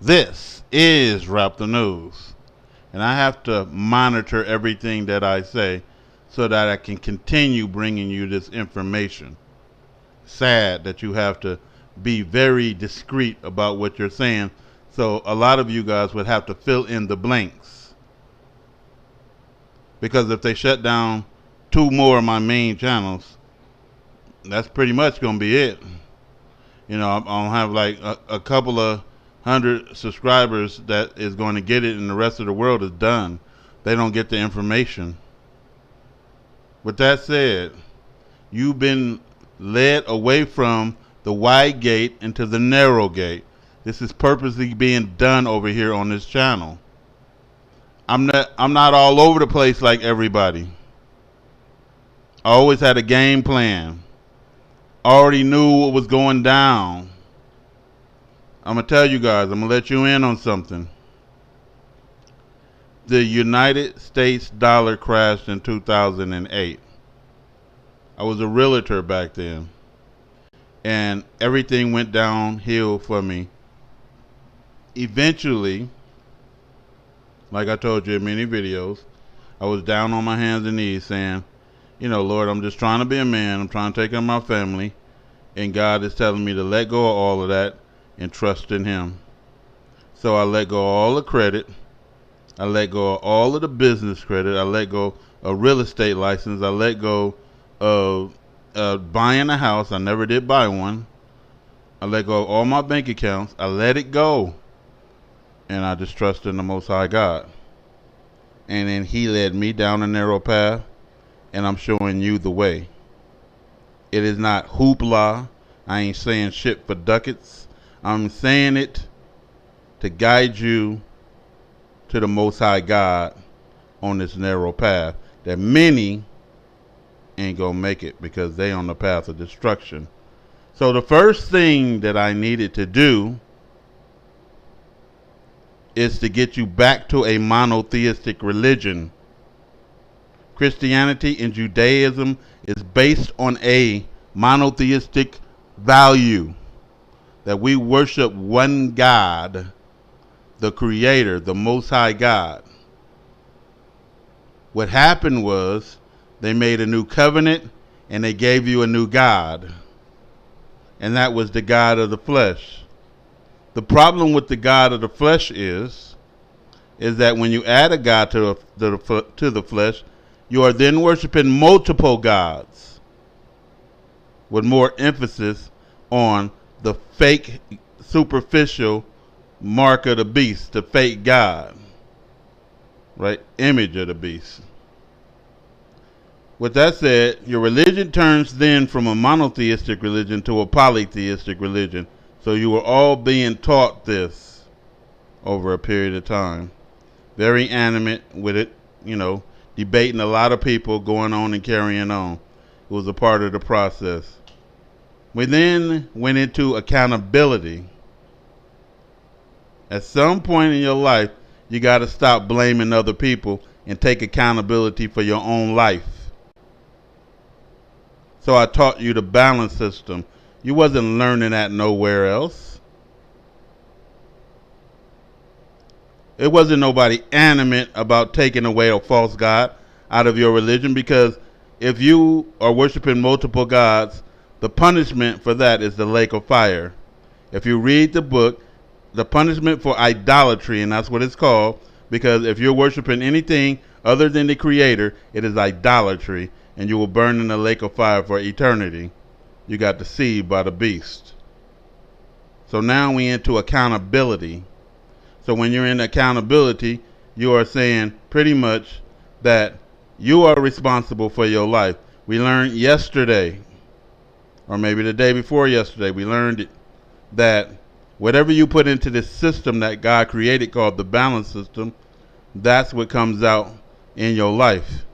This is Rap the News, and I have to monitor everything that I say so that I can continue bringing you this information. Sad that you have to be very discreet about what you're saying, so a lot of you guys would have to fill in the blanks. Because if they shut down two more of my main channels, that's pretty much going to be it. You know, I'll have like a couple of hundred subscribers that is going to get it, and the rest of the world is done. They don't get the information. With that said, you've been led away from the wide gate into the narrow gate. This is purposely being done over here on this channel. I'm not all over the place like everybody. I always had a game plan. I already knew what was going down. I'm going to tell you guys, I'm going to let you in on something. The United States dollar crashed in 2008. I was a realtor back then, and everything went downhill for me. Eventually, like I told you in many videos, I was down on my hands and knees saying, you know, Lord, I'm just trying to be a man. I'm trying to take care of my family, and God is telling me to let go of all of that and trust in Him. So I let go of all the credit. I let go of all of the business credit. I let go of real estate license. I let go of buying a house. I never did buy one. I let go of all my bank accounts. I let it go. And I just trusted in the Most High God. And then He led me down a narrow path, and I'm showing you the way. It is not hoopla. I ain't saying shit for ducats. I'm saying it to guide you to the Most High God on this narrow path that many ain't gonna make it because they on the path of destruction. So the first thing that I needed to do is to get you back to a monotheistic religion. Christianity and Judaism is based on a monotheistic value that we worship one God, the Creator, the Most High God. What happened was they made a new covenant and they gave you a new God, and that was the God of the flesh. The problem with the God of the flesh is that when you add a God to the flesh, you are then worshiping multiple gods with more emphasis on the fake, superficial mark of the beast, the fake God, right? Image of the beast. With that said, your religion turns then from a monotheistic religion to a polytheistic religion. So you were all being taught this over a period of time. Very animate with it, you know, debating a lot of people, going on and carrying on. It was a part of the process. We then went into accountability. At some point in your life, you got to stop blaming other people and take accountability for your own life. So I taught you the balance system. You wasn't learning that nowhere else. It wasn't nobody animate about taking away a false god out of your religion, because if you are worshiping multiple gods, the punishment for that is the lake of fire. If you read the book, the punishment for idolatry, and that's what it's called, because if you're worshiping anything other than the Creator, it is idolatry, and you will burn in the lake of fire for eternity. You got deceived by the beast. So now we into accountability. So when you're in accountability, you are saying pretty much that you are responsible for your life. We learned yesterday, or maybe the day before yesterday, we learned that whatever you put into this system that God created called the balance system, that's what comes out in your life.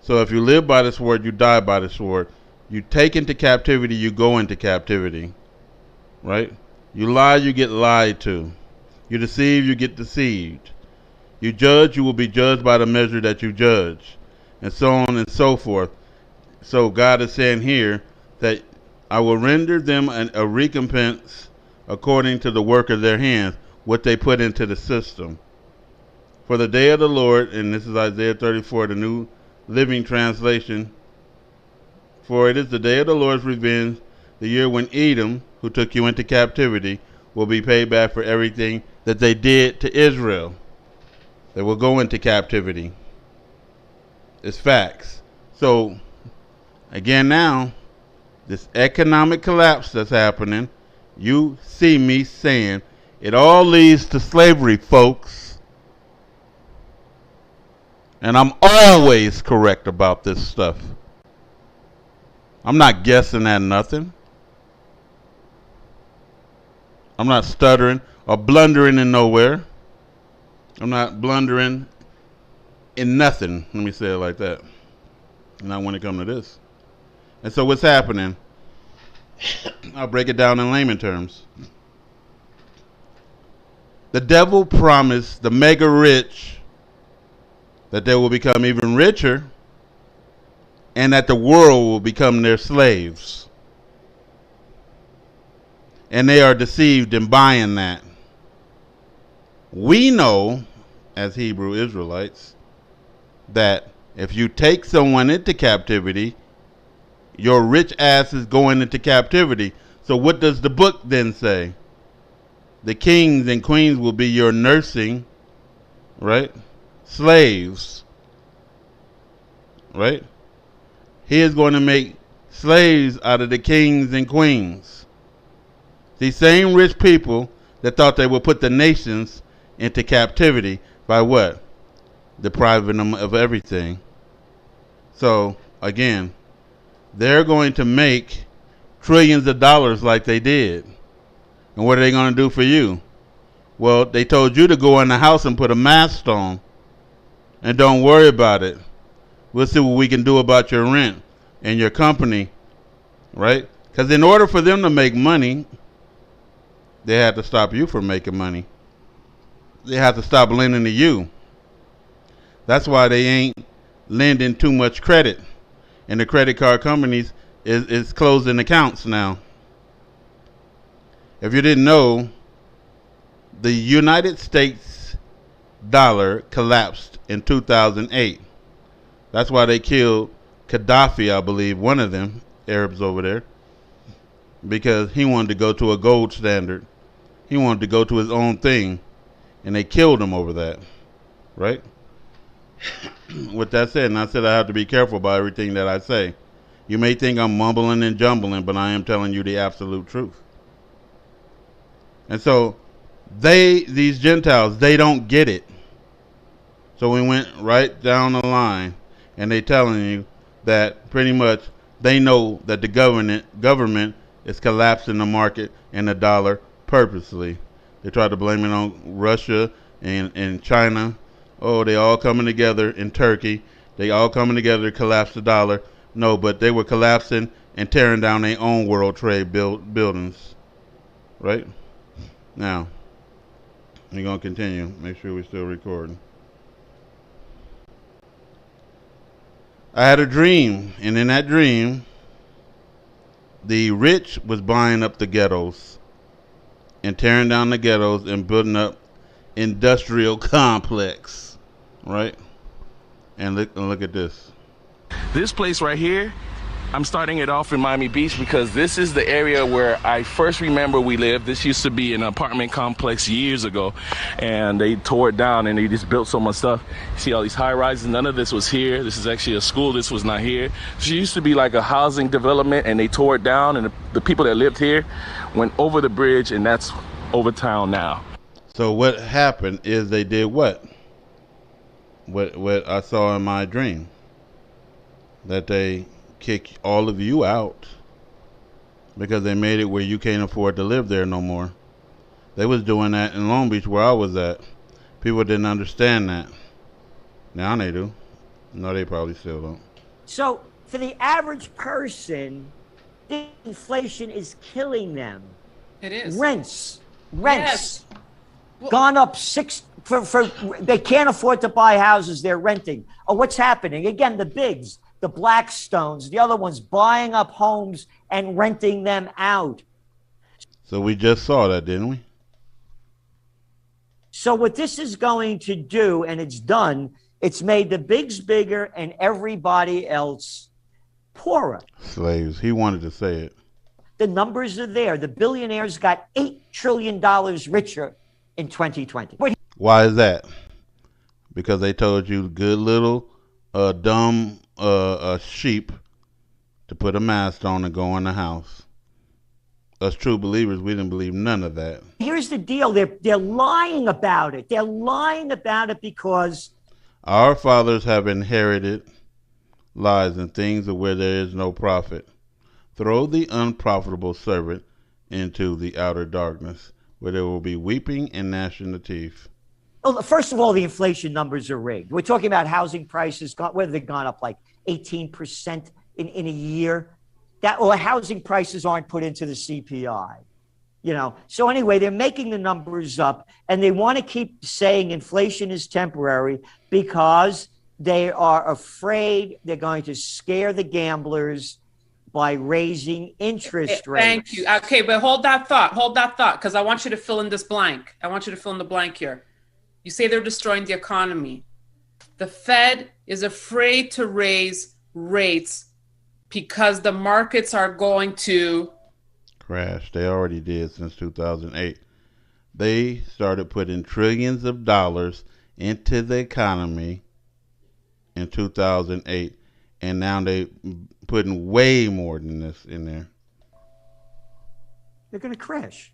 So if you live by the sword, you die by the sword. You take into captivity, you go into captivity, right? You lie, you get lied to. You deceive, you get deceived. You judge, you will be judged by the measure that you judge, and so on and so forth. So God is saying here that I will render them a recompense according to the work of their hands. what they put into the system. For the day of the Lord, and this is Isaiah 34, the New Living Translation, for it is the day of the Lord's revenge, the year when Edom, who took you into captivity, will be paid back for everything that they did to Israel. They will go into captivity. It's facts. So, again now, this economic collapse that's happening, you see me saying, it all leads to slavery, folks. And I'm always correct about this stuff. I'm not guessing at nothing. I'm not stuttering or blundering in nowhere. I'm not blundering in nothing. Let me say it like that. Not when it comes to this. And so what's happening? I'll break it down in layman terms. The devil promised the mega rich that they will become even richer and that the world will become their slaves. And they are deceived in buying that. We know, as Hebrew Israelites, that if you take someone into captivity, your rich ass is going into captivity. So what does the book then say? The kings and queens will be your nursing, right? Slaves, right? He is going to make slaves out of the kings and queens. These same rich people that thought they would put the nations into captivity by what? Depriving them of everything. So, again, they're going to make trillions of dollars like they did. And what are they going to do for you? Well, they told you to go in the house and put a mask on. And don't worry about it. We'll see what we can do about your rent and your company. Right? Because in order for them to make money, they had to stop you from making money. They have to stop lending to you. That's why they ain't lending too much credit. And the credit card companies is closing accounts now. If you didn't know, the United States dollar collapsed in 2008. That's why they killed Gaddafi, I believe, one of them, Arabs over there, because he wanted to go to a gold standard. He wanted to go to his own thing, and they killed him over that, right? With that said, and I said I have to be careful about everything that I say. You may think I'm mumbling and jumbling, but I am telling you the absolute truth. And so these Gentiles, they don't get it. So we went right down the line, and they telling you that pretty much they know that the government is collapsing the market and the dollar purposely. They try to blame it on Russia and China. Oh, they all coming together in Turkey. They all coming together to collapse the dollar. No, but they were collapsing and tearing down their own World Trade buildings. Right? Now, we're going to continue. Make sure we're still recording. I had a dream, and in that dream, the rich was buying up the ghettos and tearing down the ghettos and building up industrial complex. Right? And look at this. This place right here, I'm starting it off in Miami Beach because this is the area where I first remember we lived. This used to be an apartment complex years ago, and they tore it down and they just built so much stuff. You see all these high rises, none of this was here. This is actually a school, this was not here. So it used to be like a housing development, and they tore it down, and the people that lived here went over the bridge, and that's over town now. So what happened is they did what? What I saw in my dream. That they kick all of you out because they made it where you can't afford to live there no more. They was doing that in Long Beach where I was at. People didn't understand that. Now they do. No, they probably still don't. So for the average person, inflation is killing them. It is. Rents. Yes. Gone up they can't afford to buy houses, they're renting. Oh, what's happening? Again, the bigs, the Blackstones, the other ones buying up homes and renting them out. So we just saw that, didn't we? So what this is going to do, and it's done, it's made the bigs bigger and everybody else poorer. Slaves. He wanted to say it. The numbers are there. The billionaires got $8 trillion richer in 2020. Why is that? Because they told you good little dumb sheep to put a mask on and go in the house. Us true believers, we didn't believe none of that. Here's the deal. They're lying about it. They're lying about it because our fathers have inherited lies and things of where there is no profit. Throw the unprofitable servant into the outer darkness, where there will be weeping and gnashing of teeth. Well, first of all, the inflation numbers are rigged. We're talking about housing prices, whether they've gone up like 18% in a year. Housing prices aren't put into the CPI. So anyway, they're making the numbers up, and they want to keep saying inflation is temporary because they are afraid they're going to scare the gamblers by raising interest rates. Thank you. Okay, but hold that thought, because I want you to fill in this blank. I want you to fill in the blank here. You say they're destroying the economy. The Fed is afraid to raise rates because the markets are going to crash. They already did since 2008. They started putting trillions of dollars into the economy in 2008, and now they putting way more than this in there. They're going to crash.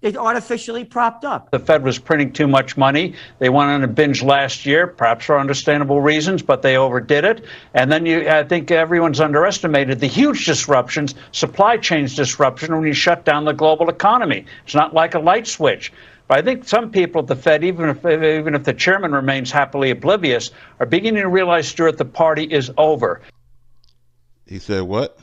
It's artificially propped up. The Fed was printing too much money. They went on a binge last year, perhaps for understandable reasons, but they overdid it. And then I think everyone's underestimated the huge disruptions, supply chains disruption when you shut down the global economy. It's not like a light switch. But I think some people at the Fed, even if the chairman remains happily oblivious, are beginning to realize, Stuart, the party is over. He said what?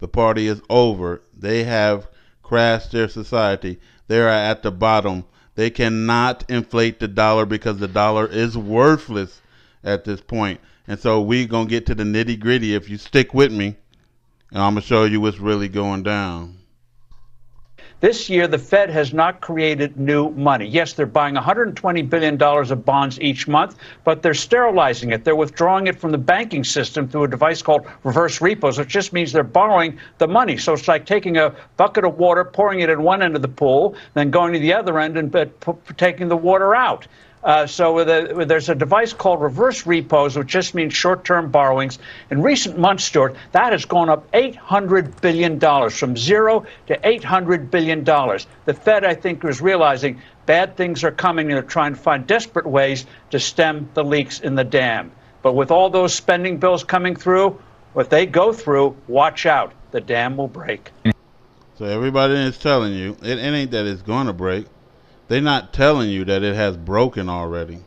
The party is over. They have crashed their society. They are at the bottom. They cannot inflate the dollar because the dollar is worthless at this point. And so we're going to get to the nitty gritty if you stick with me, and I'm going to show you what's really going down. This year, the Fed has not created new money. Yes, they're buying $120 billion of bonds each month, but they're sterilizing it. They're withdrawing it from the banking system through a device called reverse repos, which just means they're borrowing the money. So it's like taking a bucket of water, pouring it in one end of the pool, then going to the other end and taking the water out. So there's a device called reverse repos, which just means short-term borrowings. In recent months, Stuart, that has gone up $800 billion, from zero to $800 billion. The Fed, I think, is realizing bad things are coming, and they're trying to find desperate ways to stem the leaks in the dam. But with all those spending bills coming through, what they go through, watch out. The dam will break. So everybody is telling you, it ain't that it's going to break. They're not telling you that it has broken already.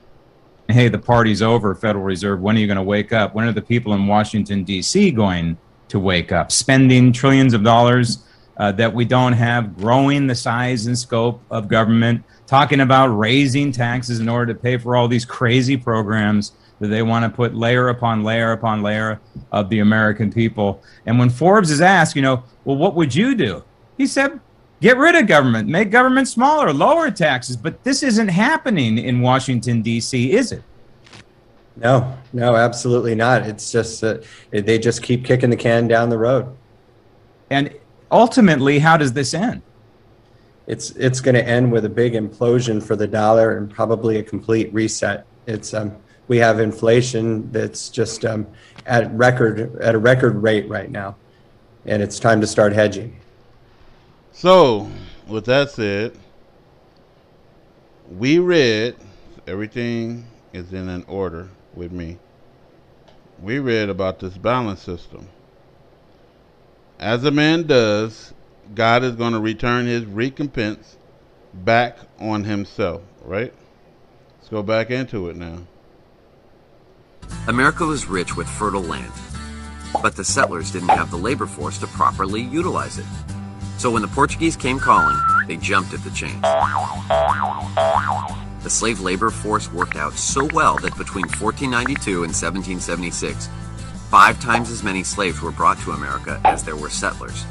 Hey, the party's over, Federal Reserve. When are you going to wake up? When are the people in Washington, D.C. going to wake up? Spending trillions of dollars that we don't have, growing the size and scope of government, talking about raising taxes in order to pay for all these crazy programs that they want to put layer upon layer upon layer of the American people. And when Forbes is asked, well, what would you do? He said, get rid of government, make government smaller, lower taxes. But this isn't happening in Washington, D.C., is it? No, absolutely not. It's just they just keep kicking the can down the road. And ultimately, how does this end? It's going to end with a big implosion for the dollar and probably a complete reset. It's we have inflation that's just at a record rate right now, and it's time to start hedging. So, with that said, we read, everything is in an order with me. We read about this balance system. As a man does, God is going to return his recompense back on himself, right? Let's go back into it now. America was rich with fertile land, but the settlers didn't have the labor force to properly utilize it. So when the Portuguese came calling, they jumped at the chance. The slave labor force worked out so well that between 1492 and 1776, 5 times as many slaves were brought to America as there were settlers.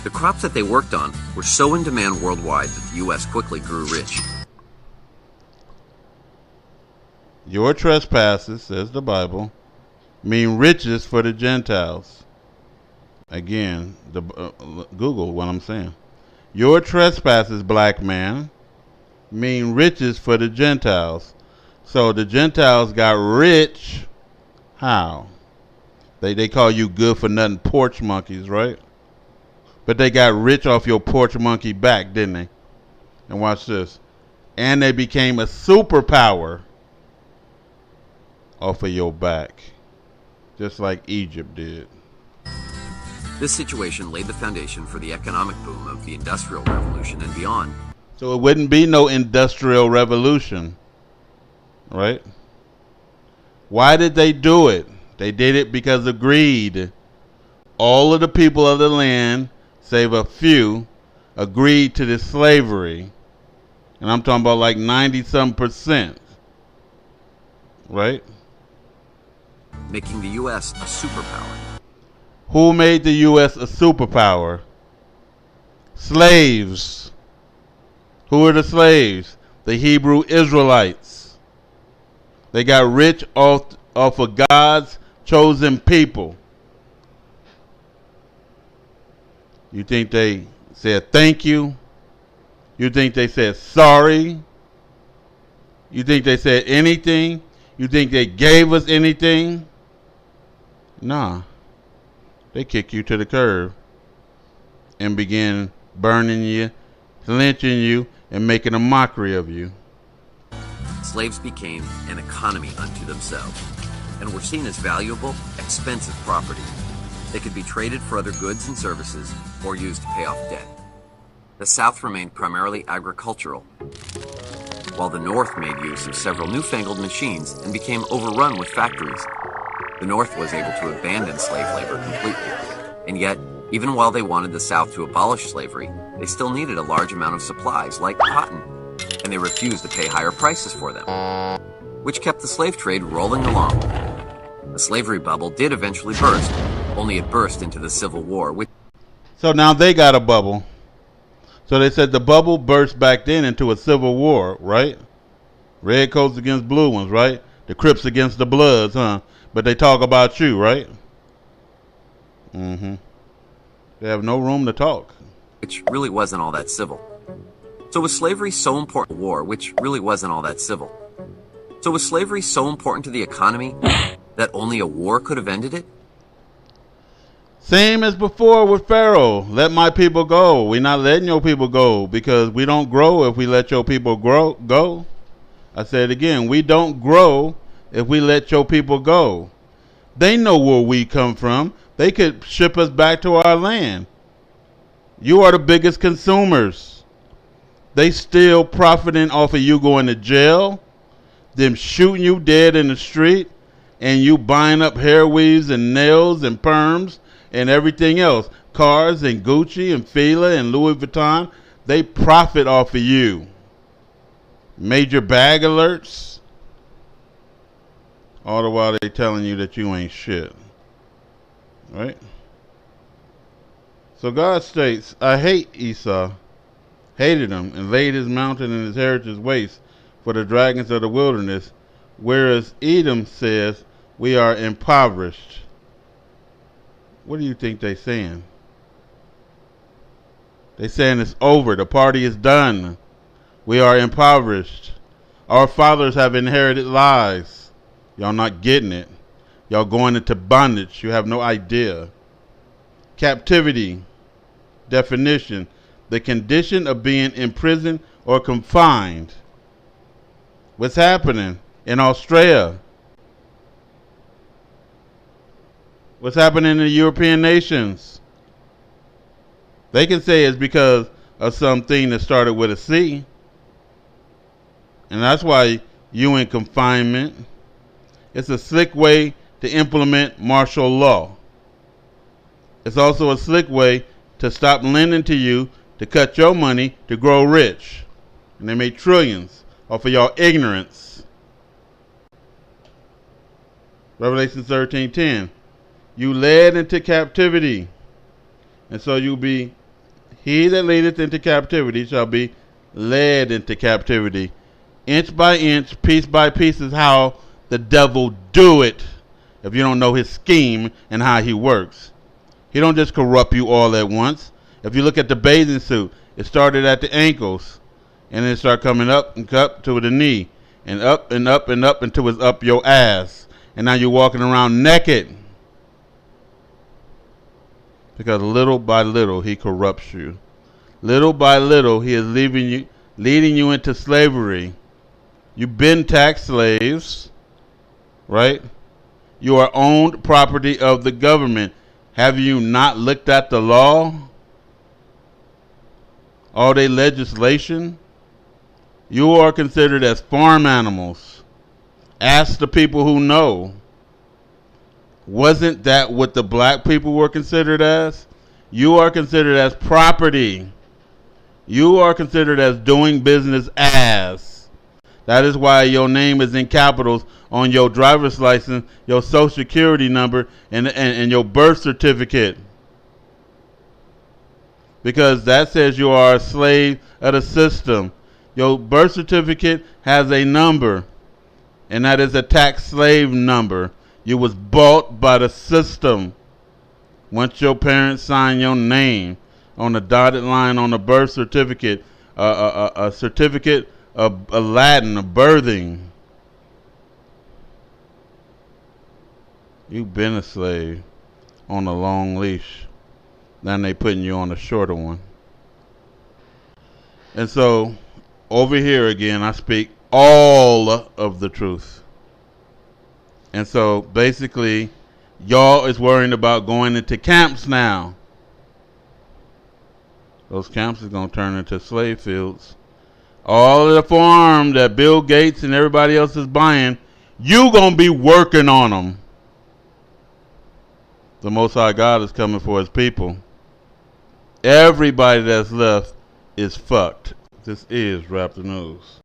The crops that they worked on were so in demand worldwide that the U.S. quickly grew rich. Your trespasses, says the Bible, mean riches for the Gentiles. Again, Google what I'm saying. Your trespasses, black man, mean riches for the Gentiles. So the Gentiles got rich. How? They call you good for nothing porch monkeys, right? But they got rich off your porch monkey back, didn't they? And watch this. And they became a superpower off of your back. Just like Egypt did. This situation laid the foundation for the economic boom of the Industrial Revolution and beyond. So it wouldn't be no Industrial Revolution, right? Why did they do it? They did it because of greed. All of the people of the land, save a few, agreed to this slavery. And I'm talking about like 90-some%, right? Making the U.S. a superpower. Who made the U.S. a superpower? Slaves. Who are the slaves? The Hebrew Israelites. They got rich off of God's chosen people. You think they said thank you? You think they said sorry? You think they said anything? You think they gave us anything? Nah. They kick you to the curb and begin burning you, lynching you, and making a mockery of you. Slaves became an economy unto themselves and were seen as valuable, expensive property. They could be traded for other goods and services or used to pay off debt. The South remained primarily agricultural, while the North made use of several newfangled machines and became overrun with factories. The North was able to abandon slave labor completely, and yet, even while they wanted the South to abolish slavery, they still needed a large amount of supplies, like cotton, and they refused to pay higher prices for them, which kept the slave trade rolling along. The slavery bubble did eventually burst, only it burst into the Civil War. So now they got a bubble. So they said the bubble burst back then into a civil war, right? Red coats against blue ones, right? The Crips against the Bloods, huh? But they talk about you, right? Mm-hmm. They have no room to talk. Which really wasn't all that civil. So was slavery so important to war, which really wasn't all that civil? So was slavery so important to the economy that only a war could have ended it? Same as before with Pharaoh. Let my people go. We're not letting your people go because we don't grow if we let your people go. I said it again. We don't grow if we let your people go. They know where we come from. They could ship us back to our land. You are the biggest consumers. They still profiting off of you going to jail, them shooting you dead in the street, and you buying up hair weaves and nails and perms and everything else. Cars and Gucci and Fila and Louis Vuitton. They profit off of you. Major bag alerts. All the while they telling you that you ain't shit. Right? So God states, I hate Esau, hated him, and laid his mountain and his heritage waste for the dragons of the wilderness, whereas Edom says, we are impoverished. What do you think they're saying? They're saying it's over. The party is done. We are impoverished. Our fathers have inherited lies. Y'all not getting it. Y'all going into bondage. You have no idea. Captivity. Definition. The condition of being imprisoned or confined. What's happening in Australia? What's happening in the European nations? They can say it's because of something that started with a C. And that's why you in confinement. It's a slick way to implement martial law. It's also a slick way to stop lending to you, to cut your money, to grow rich. And they made trillions off of y'all ignorance. Revelation 13:10. You led into captivity. And so you'll be, he that leadeth into captivity shall be led into captivity. Inch by inch, piece by piece is how the devil do it. If you don't know his scheme and how he works. He don't just corrupt you all at once. If you look at the bathing suit, it started at the ankles. And then it started coming up and up to the knee. And up and up and up until it's up your ass. And now you're walking around naked. Because little by little he corrupts you. Little by little he is leading you into slavery. You've been tax slaves, right? You are owned property of the government. Have you not looked at the law? All their legislation? You are considered as farm animals. Ask the people who know. Wasn't that what the black people were considered as? You are considered as property. You are considered as doing business as. That is why your name is in capitals on your driver's license, your social security number, and your birth certificate. Because that says you are a slave of the system. Your birth certificate has a number, and that is a tax slave number. You was bought by the system. Once your parents sign your name on the dotted line on the birth certificate, a certificate of Aladdin, of birthing, you've been a slave on a long leash. Then they putting you on a shorter one. And so, over here again, I speak all of the truth. And so, basically, y'all is worrying about going into camps now. Those camps is going to turn into slave fields. All of the farm that Bill Gates and everybody else is buying, you going to be working on them. The Most High God is coming for his people. Everybody that's left is fucked. This is Rap the News.